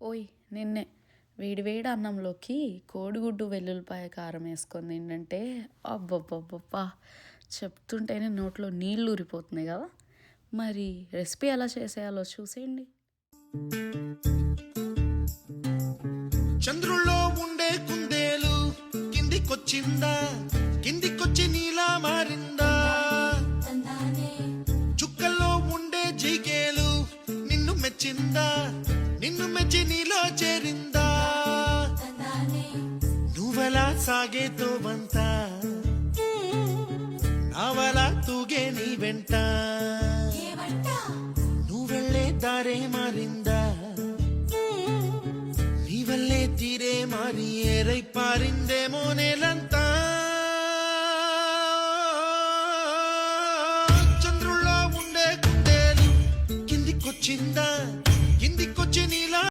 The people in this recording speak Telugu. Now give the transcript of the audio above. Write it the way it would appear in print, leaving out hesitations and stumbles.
ఓయ్ నిన్నే వేడివేడి అన్నంలోకి కోడిగుడ్డు వెల్లుల్లిపాయ కారం వేసుకొని తింటుంటే అబ్బబ్బబ్బబ్బా! చెప్తుంటేనే నోట్లో నీళ్ళు ఊరిపోతున్నాయి కదా! మరి రెసిపీ ఎలా చేసేయాలో చూసేయండి. చంద్రుల్లో ఉండే కుందేలు కిందికొచ్చిందా, కిందికొచ్చి నీలా మారిందా? చుక్కల్లో ఉండే జీకేలు నిన్ను మెచ్చిందా, నిన్ను మెచ్చి నీలో చేరిందా? నువ్వెలా సాగేతో వంత, నావలా తూగే నీ వెంట, నువ్వెళ్ళే దారే మారిందా, నీ వల్లే తీరే మారి ఏరై పారిందేమో నేలంతా. చంద్రుల్లో ఉండే కుందేలు కిందికొచ్చిందా,